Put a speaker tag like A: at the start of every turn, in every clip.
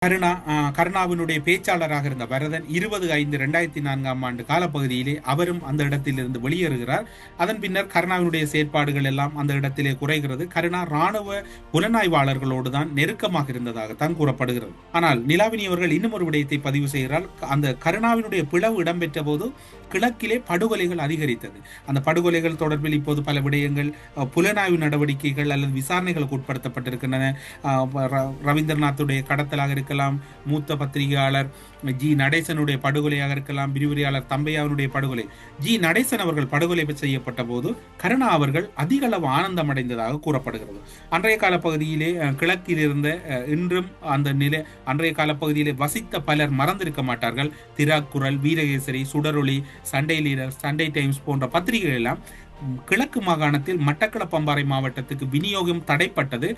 A: கருணாவினுடைய பேச்சாளராக இருந்த வரதன் 20/5/2004 காலப்பகுதியிலே அவரும் அந்த இடத்திலிருந்து வெளியேறுகிறார். அதன் பின்னர் கருணாவினுடைய செயற்பாடுகள் எல்லாம் அந்த இடத்திலே குறைகிறது. கருணா ராணுவ புலனாய்வாளர்களோடு தான் நெருக்கமாக இருந்ததாகத்தான் கூறப்படுகிறது. ஆனால் நிலாவினி அவர்கள் இன்னும் ஒரு விடயத்தை பதிவு செய்கிறார். அந்த கருணாவினுடைய பிளவு இடம்பெற்ற போது கிழக்கிலே படுகொலைகள் அதிகரித்தது. அந்த படுகொலைகள் தொடர்பில் இப்போது பல விடயங்கள் புலனாய்வு நடவடிக்கைகள் அல்லது விசாரணைகளுக்கு உட்படுத்தப்பட்டிருக்கின்றன. ரவீந்திரநாத்துடைய கடத்தலாக இருக்கலாம், மூத்த பத்திரிகையாளர் ஜி நடேசனுடைய படுகொலையாக இருக்கலாம், விரிவுரையாளர் தம்பையாவுடைய படுகொலை. ஜி நடேசன் அவர்கள் படுகொலை செய்யப்பட்ட போது கருணா அவர்கள் அதிக அளவு ஆனந்தம் அடைந்ததாக கூறப்படுகிறது. அன்றைய கால பகுதியிலே கிழக்கில் இருந்த இன்றும் அந்த நிலை அன்றைய கால பகுதியிலே வசித்த பலர் மறந்திருக்க மாட்டார்கள். திராக்குரல், வீரகேசரி, சுடரொளி, சண்டே லீடர், சண்டே டைம்ஸ் போன்ற பத்திரிகைகள் எல்லாம் கிழக்கு மாகாணத்தில் மட்டக்களப்பு அம்பாறை மாவட்டத்துக்கு விநியோகம் தடைப்பட்டது.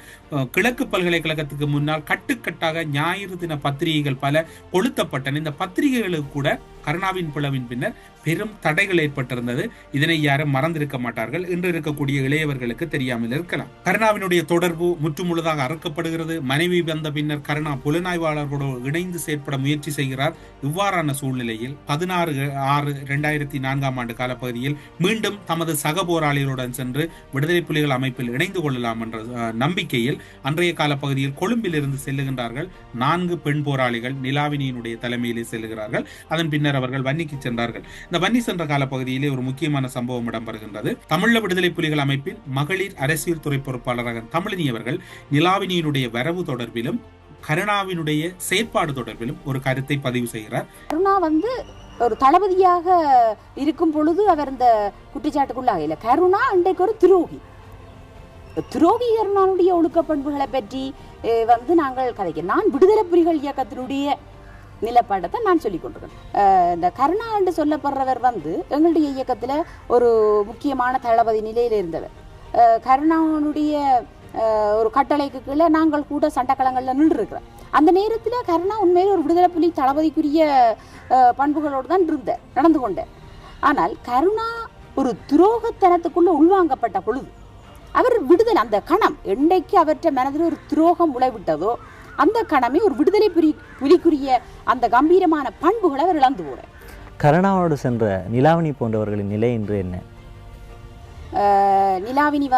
A: கிழக்கு பல்கலைக்கழகத்துக்கு முன்னால் கட்டுக்கட்டாக ஞாயிறு தின பத்திரிகைகள் பல கொளுத்தப்பட்டன. இந்த பத்திரிகைகளுக்கு கூட கருணாவின் பிளவின் பின்னர் பெரும் தடைகள் ஏற்பட்டிருந்தது. இதனை யாரும் மறந்திருக்க மாட்டார்கள். இன்று இருக்கக்கூடிய இளையவர்களுக்கு தெரியாமல் இருக்கலாம். கருணாவினுடைய தொடர்பு முற்றுமுழுதாக அறுக்கப்படுகிறது. மனைவி வந்த பின்னர் கருணா புலனாய்வாளர்களோடு இணைந்து செயற்பட முயற்சி செய்கிறார். இவ்வாறான சூழ்நிலையில் 16/6/2004 காலப்பகுதியில் மீண்டும் தமது சக போராளிகளுடன் சென்று விடுதலை புலிகள் அமைப்பில் இணைந்து கொள்ளலாம் என்ற நம்பிக்கையில் அன்றைய காலப்பகுதியில் கொழும்பில் இருந்து செல்லுகின்றார்கள். 4 பெண் போராளிகள் நிலாவினியினுடைய தலைமையிலே செல்லுகிறார்கள். அதன் பின்னர் அவர்கள் வன்னிக்கு சென்றார்கள். இந்த வன்னி சென்ற காலப்பகுதியிலே ஒரு முக்கியமான சம்பவம் இடம்பெறுகின்றது. தமிழீழ விடுதலை புலிகள் அமைப்பின் மகளிர் அரசியல் துறை பொறுப்பாளராக தமிழினி அவர்கள் நிலாவினியினுடைய வரவு தொடர்பிலும் கருணாவினுடைய செயற்பாடு தொடர்பிலும் ஒரு கருத்தை பதிவு செய்கிறார்.
B: கருணா ஒரு தளபதியாக இருக்கும் பொழுது அவர் இந்த குற்றச்சாட்டுக்குள்ளாக இல்லை. கருணா இன்றைக்கு ஒரு துரோகி கருணாவுடைய ஒழுக்க பண்புகளை பற்றி நாங்கள் கதைக்கிறோம். நான் விடுதலை புலிகள் இயக்கத்தினுடைய நிலப்பாடத்தை நான் சொல்லிக் கொண்டிருக்கேன். இந்த கருணா என்று சொல்லப்படுறவர் எங்களுடைய இயக்கத்தில் ஒரு முக்கியமான தளபதி நிலையில் இருந்தவர். கருணாவுடைய ஒரு கட்டளைக்கு கீழே நாங்கள் கூட சண்டக்களங்களில் நின்றுருக்கிறோம். அந்த நேரத்தில் கருணா உண்மையில் ஒரு விடுதலை புலி தளபதிக்குரிய பண்புகளோடு தான் நடந்து கொண்டார். ஆனால் கருணா ஒரு துரோகத்தனத்துக்குள்ளே உள்வாங்கப்பட்ட பொழுது அவர் விடுதலை அந்த கணம் என்றைக்கு அவற்றை மனதில் ஒரு துரோகம் உழைவிட்டதோ அந்த கணமே ஒரு விடுதலை புலிக்குரிய அந்த கம்பீரமான பண்புகளை அவர் இழந்து போறார்.
C: கருணாவோடு சென்ற நிலாவினி போன்றவர்களின் நிலை என்று என்ன?
B: நிலாவினி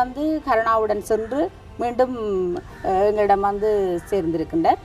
B: கருணாவுடன் சென்று மீண்டும் எங்களிடம் சேர்ந்திருக்கின்றார்.